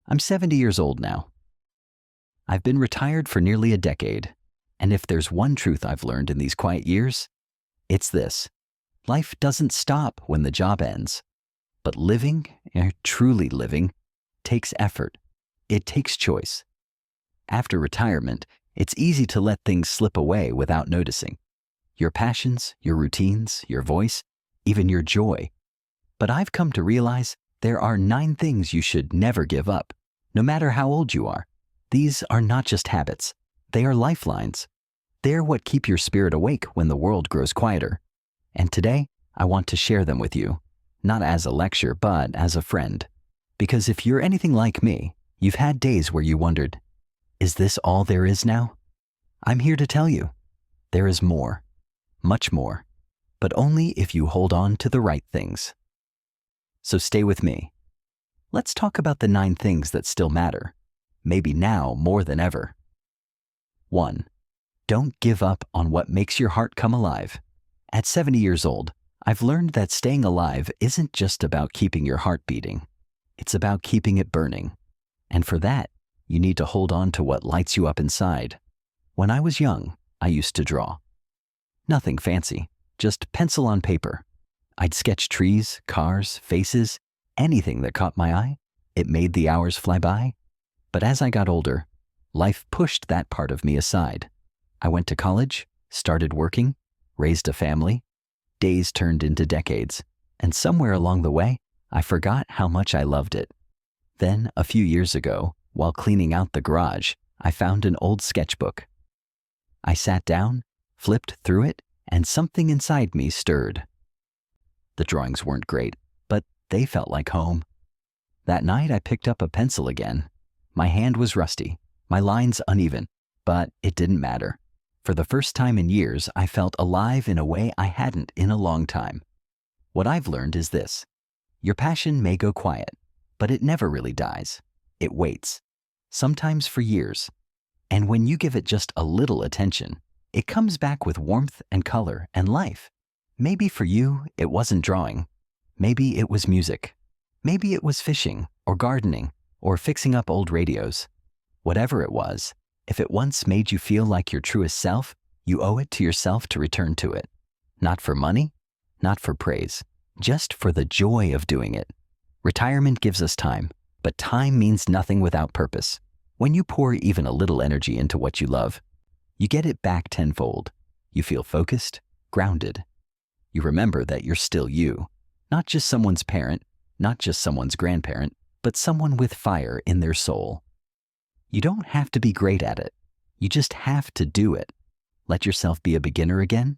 I'm 70 years old now. I've been retired for nearly a decade, and if there's one truth I've learned in these quiet years, it's this. Life doesn't stop when the job ends, but living, truly living, takes effort. It takes choice. After retirement, it's easy to let things slip away without noticing. Your passions, your routines, your voice, even your joy. But I've come to realize there are 9 things you should never give up, no matter how old you are. These are not just habits. They are lifelines. They're what keep your spirit awake when the world grows quieter. And today, I want to share them with you, not as a lecture, but as a friend. Because if you're anything like me, you've had days where you wondered, is this all there is now? I'm here to tell you, there is more, much more, but only if you hold on to the right things. So stay with me. Let's talk about the 9 things that still matter, maybe now more than ever. 1. Don't give up on what makes your heart come alive. At 70 years old, I've learned that staying alive isn't just about keeping your heart beating. It's about keeping it burning. And for that, you need to hold on to what lights you up inside. When I was young, I used to draw. Nothing fancy, just pencil on paper. I'd sketch trees, cars, faces, anything that caught my eye. It made the hours fly by. But as I got older, life pushed that part of me aside. I went to college, started working, raised a family. Days turned into decades, and somewhere along the way, I forgot how much I loved it. Then, a few years ago, while cleaning out the garage, I found an old sketchbook. I sat down, flipped through it, and something inside me stirred. The drawings weren't great, but they felt like home. That night, I picked up a pencil again. My hand was rusty, my lines uneven, but it didn't matter. For the first time in years, I felt alive in a way I hadn't in a long time. What I've learned is this. Your passion may go quiet, but it never really dies. It waits, sometimes for years. And when you give it just a little attention, it comes back with warmth and color and life. Maybe for you, it wasn't drawing. Maybe it was music. Maybe it was fishing or gardening or fixing up old radios. Whatever it was, if it once made you feel like your truest self, you owe it to yourself to return to it. Not for money, not for praise, just for the joy of doing it. Retirement gives us time, but time means nothing without purpose. When you pour even a little energy into what you love, you get it back tenfold. You feel focused, grounded. You remember that you're still you, not just someone's parent, not just someone's grandparent, but someone with fire in their soul. You don't have to be great at it. You just have to do it. Let yourself be a beginner again.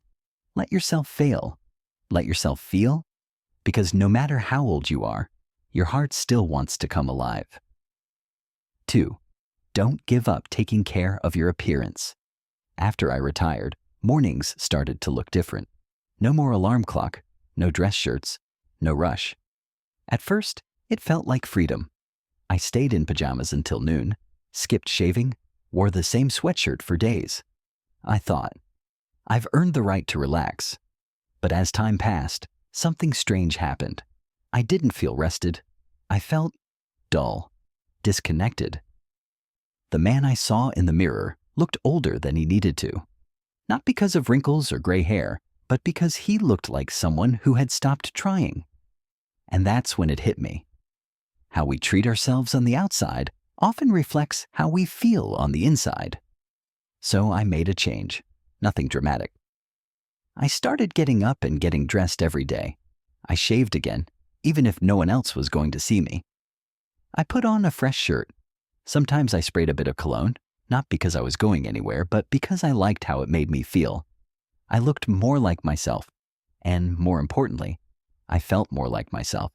Let yourself fail. Let yourself feel. Because no matter how old you are, your heart still wants to come alive. 2. Don't give up taking care of your appearance. After I retired, mornings started to look different. No more alarm clock, no dress shirts, no rush. At first, it felt like freedom. I stayed in pajamas until noon, skipped shaving, wore the same sweatshirt for days. I thought, I've earned the right to relax. But as time passed, something strange happened. I didn't feel rested. I felt dull, disconnected. The man I saw in the mirror looked older than he needed to. Not because of wrinkles or gray hair, but because he looked like someone who had stopped trying. And that's when it hit me. How we treat ourselves on the outside often reflects how we feel on the inside. So I made a change. Nothing dramatic. I started getting up and getting dressed every day. I shaved again, even if no one else was going to see me. I put on a fresh shirt. Sometimes I sprayed a bit of cologne, not because I was going anywhere, but because I liked how it made me feel. I looked more like myself, and more importantly, I felt more like myself.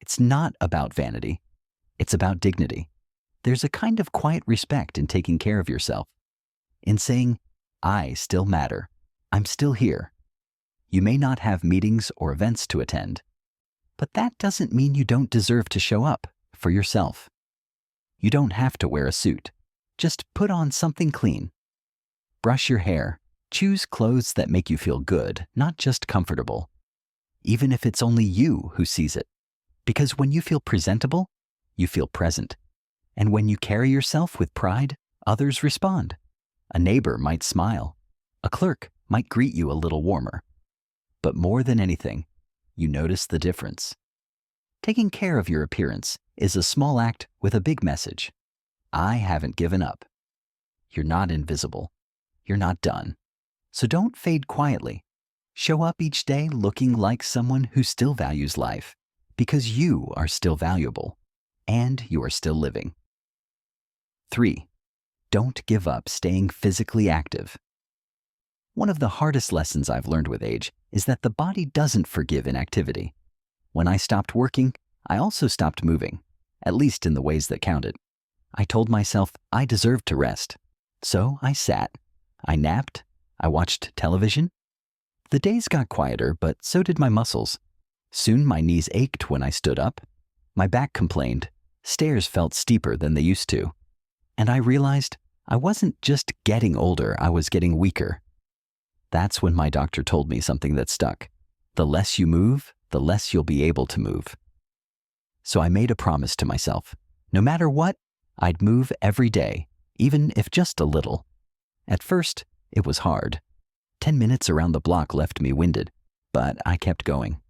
It's not about vanity. It's about dignity. There's a kind of quiet respect in taking care of yourself, in saying, I still matter. I'm still here. You may not have meetings or events to attend, but that doesn't mean you don't deserve to show up for yourself. You don't have to wear a suit. Just put on something clean. Brush your hair. Choose clothes that make you feel good, not just comfortable. Even if it's only you who sees it. Because when you feel presentable, you feel present. And when you carry yourself with pride, others respond. A neighbor might smile. A clerk might greet you a little warmer. But more than anything, you notice the difference. Taking care of your appearance is a small act with a big message. I haven't given up. You're not invisible. You're not done. So don't fade quietly. Show up each day looking like someone who still values life, because you are still valuable and you are still living. 3. Don't give up staying physically active. One of the hardest lessons I've learned with age is that the body doesn't forgive inactivity. When I stopped working, I also stopped moving, at least in the ways that counted. I told myself I deserved to rest. So I sat, I napped, I watched television. The days got quieter, but so did my muscles. Soon my knees ached when I stood up. My back complained. Stairs felt steeper than they used to. And I realized I wasn't just getting older, I was getting weaker. That's when my doctor told me something that stuck. The less you move, the less you'll be able to move. So I made a promise to myself. No matter what, I'd move every day, even if just a little. At first, it was hard. 10 minutes around the block left me winded, but I kept going.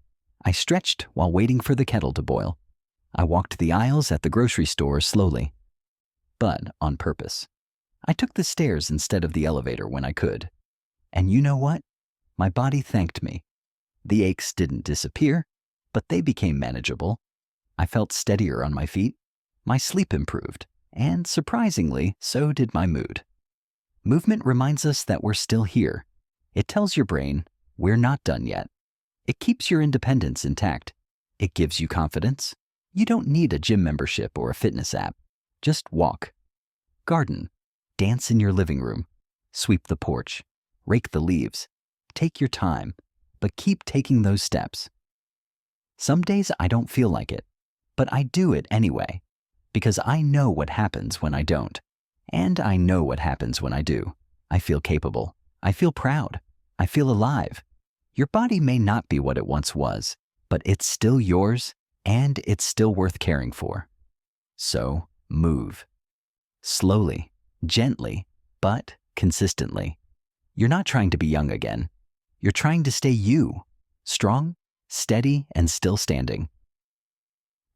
I stretched while waiting for the kettle to boil. I walked the aisles at the grocery store slowly, but on purpose. I took the stairs instead of the elevator when I could. And you know what? My body thanked me. The aches didn't disappear, but they became manageable. I felt steadier on my feet. My sleep improved, and surprisingly, so did my mood. Movement reminds us that we're still here. It tells your brain, we're not done yet. It keeps your independence intact. It gives you confidence. You don't need a gym membership or a fitness app. Just walk. Garden. Dance in your living room. Sweep the porch. Rake the leaves. Take your time, but keep taking those steps. Some days I don't feel like it, but I do it anyway, because I know what happens when I don't. And I know what happens when I do. I feel capable. I feel proud. I feel alive. Your body may not be what it once was, but it's still yours and it's still worth caring for. So move. Slowly, gently, but consistently. You're not trying to be young again. You're trying to stay you, strong, steady, and still standing.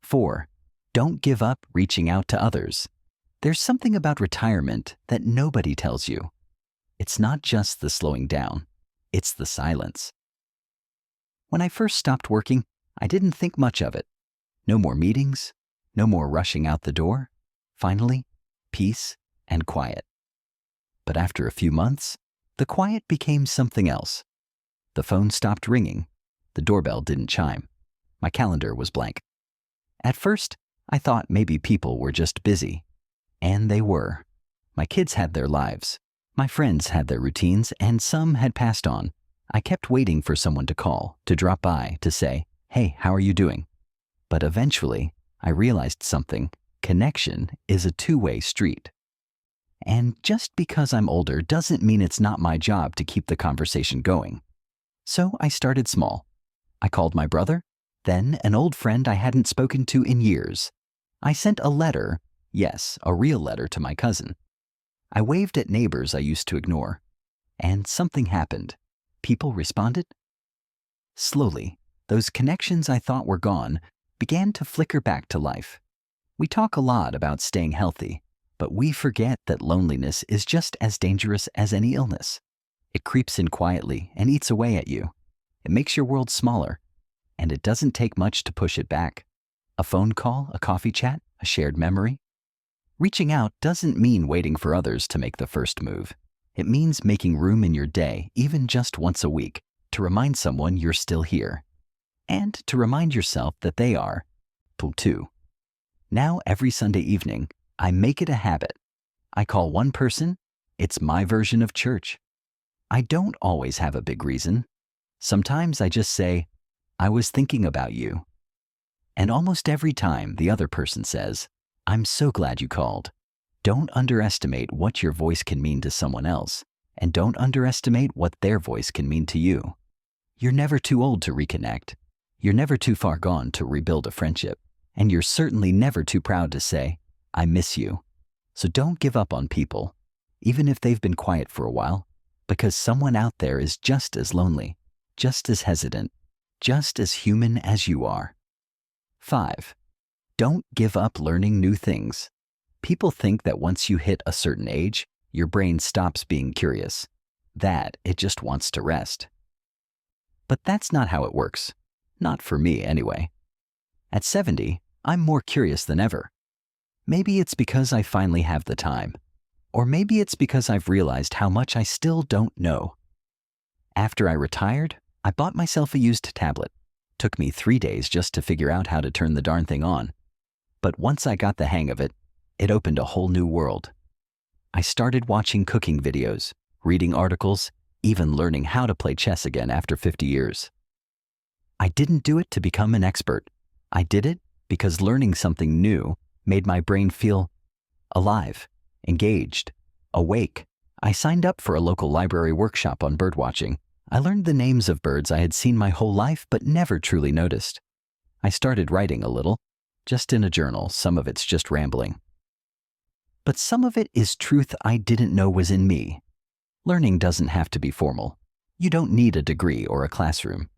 4. Don't give up reaching out to others. There's something about retirement that nobody tells you. It's not just the slowing down, it's the silence. When I first stopped working, I didn't think much of it. No more meetings, no more rushing out the door. Finally, peace and quiet. But after a few months, the quiet became something else. The phone stopped ringing. The doorbell didn't chime. My calendar was blank. At first, I thought maybe people were just busy. And they were. My kids had their lives. My friends had their routines, and some had passed on. I kept waiting for someone to call, to drop by, to say, "Hey, how are you doing?" But eventually, I realized something. Connection is a two-way street. And just because I'm older doesn't mean it's not my job to keep the conversation going. So I started small. I called my brother, then an old friend I hadn't spoken to in years. I sent a letter, yes, a real letter to my cousin. I waved at neighbors I used to ignore. And something happened. People responded. Slowly, those connections I thought were gone began to flicker back to life. We talk a lot about staying healthy, but we forget that loneliness is just as dangerous as any illness. It creeps in quietly and eats away at you. It makes your world smaller, and it doesn't take much to push it back. A phone call, a coffee chat, a shared memory. Reaching out doesn't mean waiting for others to make the first move. It means making room in your day, even just once a week, to remind someone you're still here. And to remind yourself that they are, too. Now, every Sunday evening, I make it a habit. I call one person. It's my version of church. I don't always have a big reason. Sometimes I just say, "I was thinking about you." And almost every time the other person says, "I'm so glad you called." Don't underestimate what your voice can mean to someone else, and don't underestimate what their voice can mean to you. You're never too old to reconnect. You're never too far gone to rebuild a friendship. And you're certainly never too proud to say, I miss you. So don't give up on people, even if they've been quiet for a while, because someone out there is just as lonely, just as hesitant, just as human as you are. 5. Don't give up learning new things. People think that once you hit a certain age, your brain stops being curious, that it just wants to rest. But that's not how it works. Not for me, anyway. At 70, I'm more curious than ever. Maybe it's because I finally have the time, or maybe it's because I've realized how much I still don't know. After I retired, I bought myself a used tablet. Took me 3 days just to figure out how to turn the darn thing on. But once I got the hang of it, it opened a whole new world. I started watching cooking videos, reading articles, even learning how to play chess again after 50 years. I didn't do it to become an expert. I did it because learning something new made my brain feel alive, engaged, awake. I signed up for a local library workshop on birdwatching. I learned the names of birds I had seen my whole life but never truly noticed. I started writing a little, just in a journal. Some of it's just rambling. But some of it is truth I didn't know was in me. Learning doesn't have to be formal. You don't need a degree or a classroom.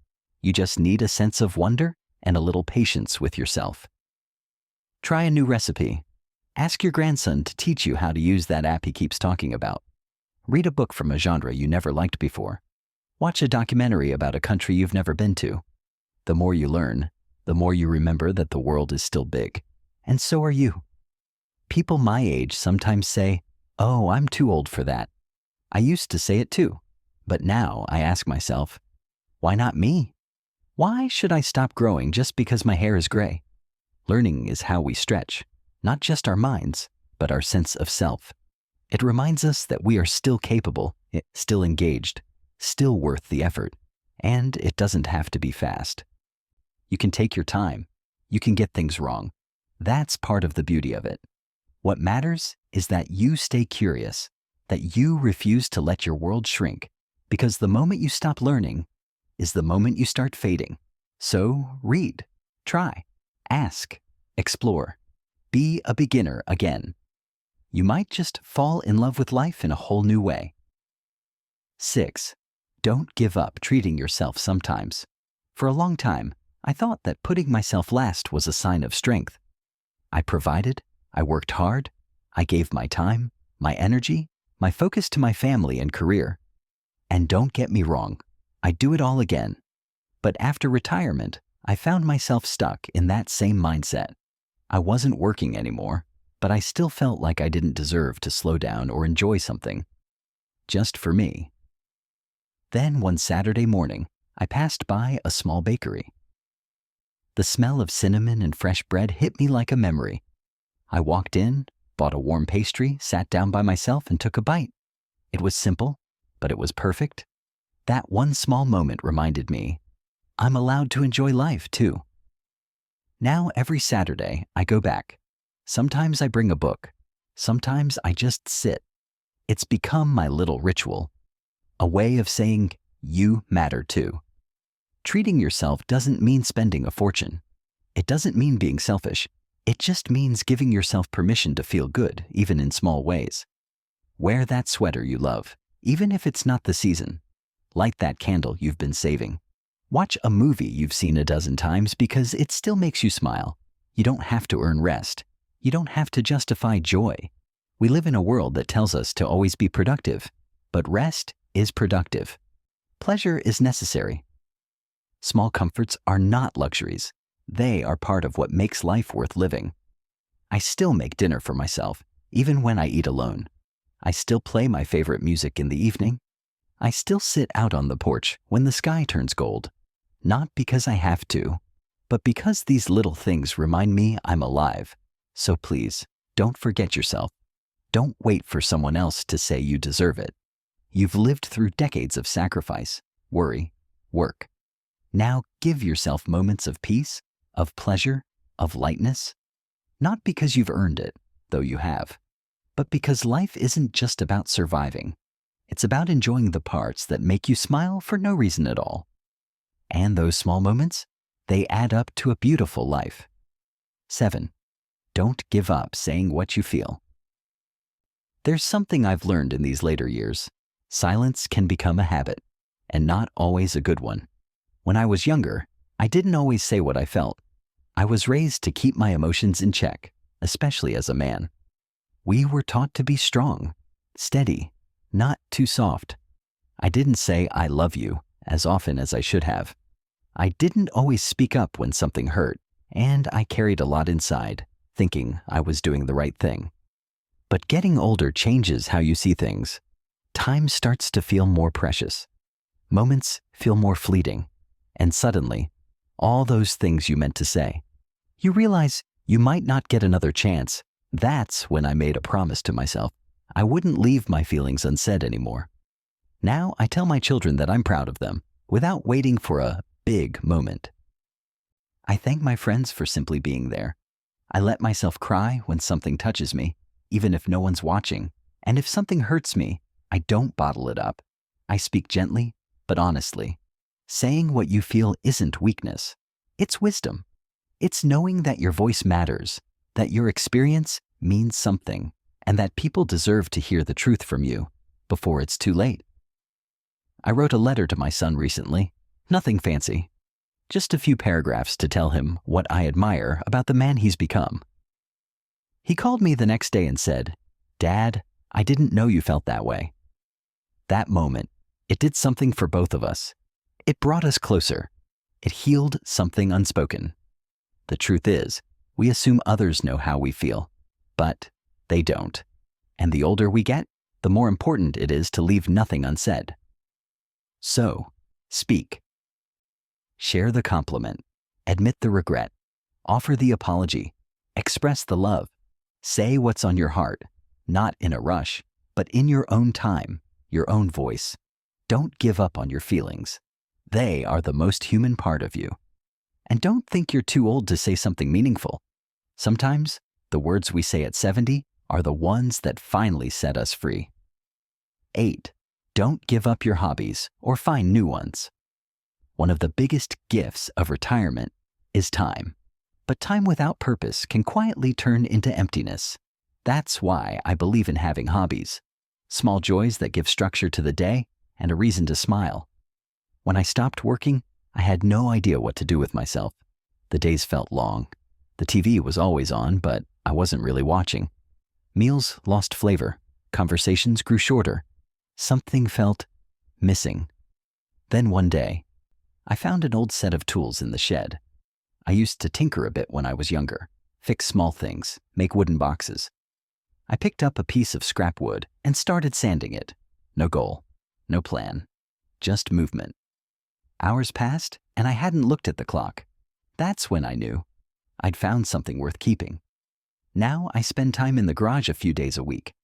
You just need a sense of wonder and a little patience with yourself. Try a new recipe. Ask your grandson to teach you how to use that app he keeps talking about. Read a book from a genre you never liked before. Watch a documentary about a country you've never been to. The more you learn, the more you remember that the world is still big. And so are you. People my age sometimes say, "Oh, I'm too old for that." I used to say it too. But now I ask myself, why not me? Why should I stop growing just because my hair is gray? Learning is how we stretch, not just our minds, but our sense of self. It reminds us that we are still capable, still engaged, still worth the effort, and it doesn't have to be fast. You can take your time. You can get things wrong. That's part of the beauty of it. What matters is that you stay curious, that you refuse to let your world shrink, because the moment you stop learning is the moment you start fading. So read, try, ask, explore, be a beginner again. You might just fall in love with life in a whole new way. 6. Don't give up treating yourself sometimes. For a long time, I thought that putting myself last was a sign of strength. I provided, I worked hard, I gave my time, my energy, my focus to my family and career. And don't get me wrong, I do it all again. But after retirement, I found myself stuck in that same mindset. I wasn't working anymore, but I still felt like I didn't deserve to slow down or enjoy something. Just for me. Then one Saturday morning, I passed by a small bakery. The smell of cinnamon and fresh bread hit me like a memory. I walked in, bought a warm pastry, sat down by myself and took a bite. It was simple, but it was perfect. That one small moment reminded me, I'm allowed to enjoy life too. Now every Saturday I go back. Sometimes I bring a book. Sometimes I just sit. It's become my little ritual. A way of saying, you matter too. Treating yourself doesn't mean spending a fortune. It doesn't mean being selfish. It just means giving yourself permission to feel good, even in small ways. Wear that sweater you love, even if it's not the season. Light that candle you've been saving. Watch a movie you've seen a dozen times because it still makes you smile. You don't have to earn rest. You don't have to justify joy. We live in a world that tells us to always be productive, but rest is productive. Pleasure is necessary. Small comforts are not luxuries. They are part of what makes life worth living. I still make dinner for myself, even when I eat alone. I still play my favorite music in the evening. I still sit out on the porch when the sky turns gold. Not because I have to, but because these little things remind me I'm alive. So please, don't forget yourself. Don't wait for someone else to say you deserve it. You've lived through decades of sacrifice, worry, work. Now give yourself moments of peace, of pleasure, of lightness. Not because you've earned it, though you have, but because life isn't just about surviving. It's about enjoying the parts that make you smile for no reason at all. And those small moments, they add up to a beautiful life. 7. Don't give up saying what you feel. There's something I've learned in these later years. Silence can become a habit, and not always a good one. When I was younger, I didn't always say what I felt. I was raised to keep my emotions in check, especially as a man. We were taught to be strong, steady, not too soft. I didn't say I love you as often as I should have. I didn't always speak up when something hurt, and I carried a lot inside, thinking I was doing the right thing. But getting older changes how you see things. Time starts to feel more precious. Moments feel more fleeting. And suddenly, all those things you meant to say, you realize you might not get another chance. That's when I made a promise to myself. I wouldn't leave my feelings unsaid anymore. Now I tell my children that I'm proud of them, without waiting for a big moment. I thank my friends for simply being there. I let myself cry when something touches me, even if no one's watching. And if something hurts me, I don't bottle it up. I speak gently, but honestly. Saying what you feel isn't weakness. It's wisdom. It's knowing that your voice matters, that your experience means something, and that people deserve to hear the truth from you before it's too late. I wrote a letter to my son recently. Nothing fancy. Just a few paragraphs to tell him what I admire about the man he's become. He called me the next day and said, "Dad, I didn't know you felt that way." That moment, it did something for both of us. It brought us closer. It healed something unspoken. The truth is, we assume others know how we feel, but they don't. And the older we get, the more important it is to leave nothing unsaid. So, speak. Share the compliment. Admit the regret. Offer the apology. Express the love. Say what's on your heart, not in a rush, but in your own time, your own voice. Don't give up on your feelings. They are the most human part of you. And don't think you're too old to say something meaningful. Sometimes, the words we say at 70 are the ones that finally set us free. 8. Don't give up your hobbies or find new ones. One of the biggest gifts of retirement is time. But time without purpose can quietly turn into emptiness. That's why I believe in having hobbies. Small joys that give structure to the day and a reason to smile. When I stopped working, I had no idea what to do with myself. The days felt long. The TV was always on, but I wasn't really watching. Meals lost flavor. Conversations grew shorter. Something felt missing. Then one day, I found an old set of tools in the shed. I used to tinker a bit when I was younger, fix small things, make wooden boxes. I picked up a piece of scrap wood and started sanding it. No goal, no plan, just movement. Hours passed and I hadn't looked at the clock. That's when I knew I'd found something worth keeping. Now I spend time in the garage a few days a week.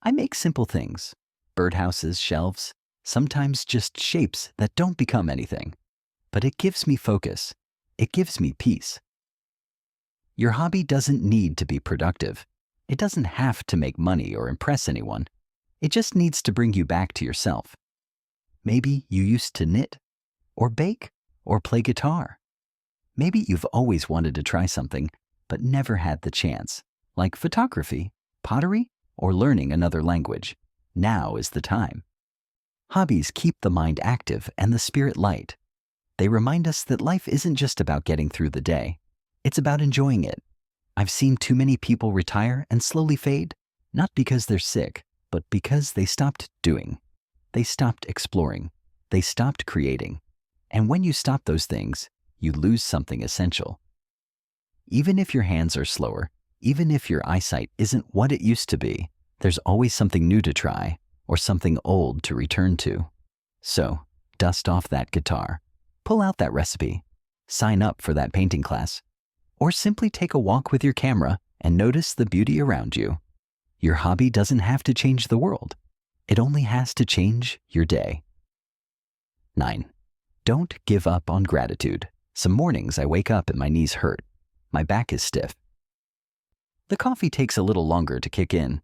I make simple things, birdhouses, shelves, sometimes just shapes that don't become anything. But it gives me focus. It gives me peace. Your hobby doesn't need to be productive. It doesn't have to make money or impress anyone. It just needs to bring you back to yourself. Maybe you used to knit, or bake, or play guitar. Maybe you've always wanted to try something, but never had the chance, like photography, pottery, or learning another language. Now is the time. Hobbies keep the mind active and the spirit light. They remind us that life isn't just about getting through the day. It's about enjoying it. I've seen too many people retire and slowly fade, not because they're sick, but because they stopped doing. They stopped exploring. They stopped creating. And when you stop those things, you lose something essential. Even if your hands are slower, even if your eyesight isn't what it used to be, there's always something new to try or something old to return to. So, dust off that guitar. Pull out that recipe, sign up for that painting class, or simply take a walk with your camera and notice the beauty around you. Your hobby doesn't have to change the world. It only has to change your day. 9. Don't give up on gratitude. Some mornings I wake up and my knees hurt. My back is stiff. The coffee takes a little longer to kick in.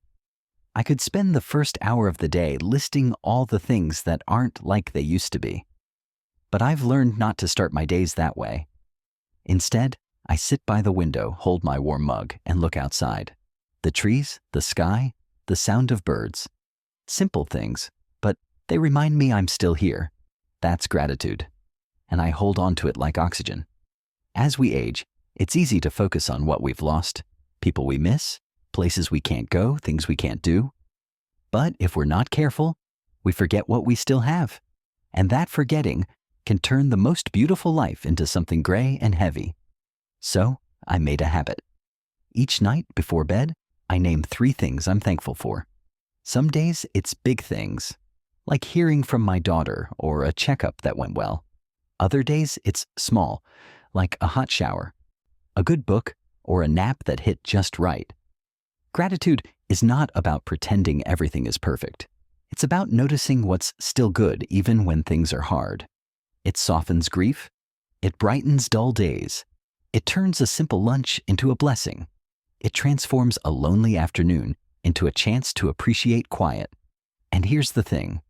I could spend the first hour of the day listing all the things that aren't like they used to be. But I've learned not to start my days that way. Instead, I sit by the window, hold my warm mug, and look outside. The trees, the sky, the sound of birds. Simple things, but they remind me I'm still here. That's gratitude. And I hold on to it like oxygen. As we age, it's easy to focus on what we've lost, people we miss, places we can't go, things we can't do. But if we're not careful, we forget what we still have. And that forgetting can turn the most beautiful life into something gray and heavy. So I made a habit. Each night before bed, I name 3 things I'm thankful for. Some days it's big things, like hearing from my daughter or a checkup that went well. Other days it's small, like a hot shower, a good book, or a nap that hit just right. Gratitude is not about pretending everything is perfect. It's about noticing what's still good even when things are hard. It softens grief. It brightens dull days. It turns a simple lunch into a blessing. It transforms a lonely afternoon into a chance to appreciate quiet. And here's the thing.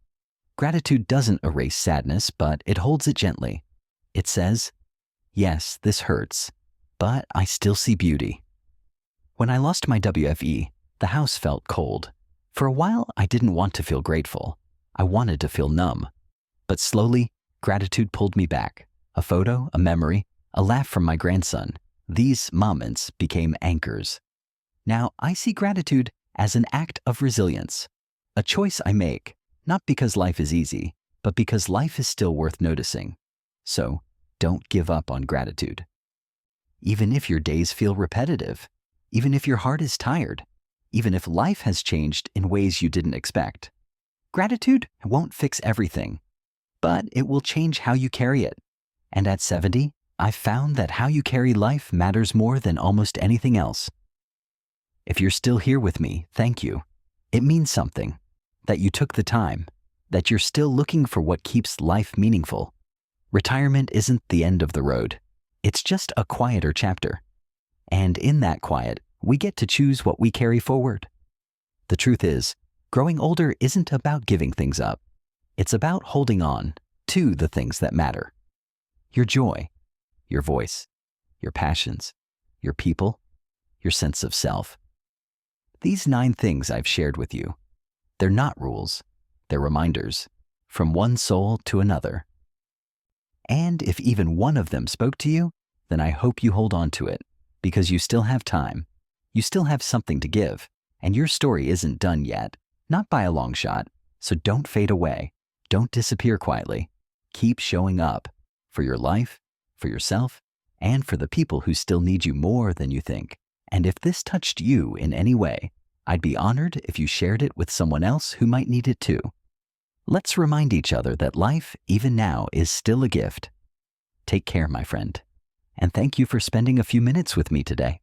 Gratitude doesn't erase sadness, but it holds it gently. It says, yes, this hurts, but I still see beauty. When I lost my WFE, the house felt cold. For a while, I didn't want to feel grateful. I wanted to feel numb. But slowly, gratitude pulled me back. A photo, a memory, a laugh from my grandson. These moments became anchors. Now, I see gratitude as an act of resilience, a choice I make, not because life is easy, but because life is still worth noticing. So, don't give up on gratitude. Even if your days feel repetitive, even if your heart is tired, even if life has changed in ways you didn't expect, gratitude won't fix everything, but it will change how you carry it. And at 70, I've found that how you carry life matters more than almost anything else. If you're still here with me, thank you. It means something, that you took the time, that you're still looking for what keeps life meaningful. Retirement isn't the end of the road. It's just a quieter chapter. And in that quiet, we get to choose what we carry forward. The truth is, growing older isn't about giving things up. It's about holding on to the things that matter. Your joy, your voice, your passions, your people, your sense of self. These 9 things I've shared with you, they're not rules, they're reminders, from one soul to another. And if even one of them spoke to you, then I hope you hold on to it, because you still have time, you still have something to give, and your story isn't done yet, not by a long shot, so don't fade away, don't disappear quietly. Keep showing up, for your life, for yourself, and for the people who still need you more than you think. And if this touched you in any way, I'd be honored if you shared it with someone else who might need it too. Let's remind each other that life, even now, is still a gift. Take care, my friend. And thank you for spending a few minutes with me today.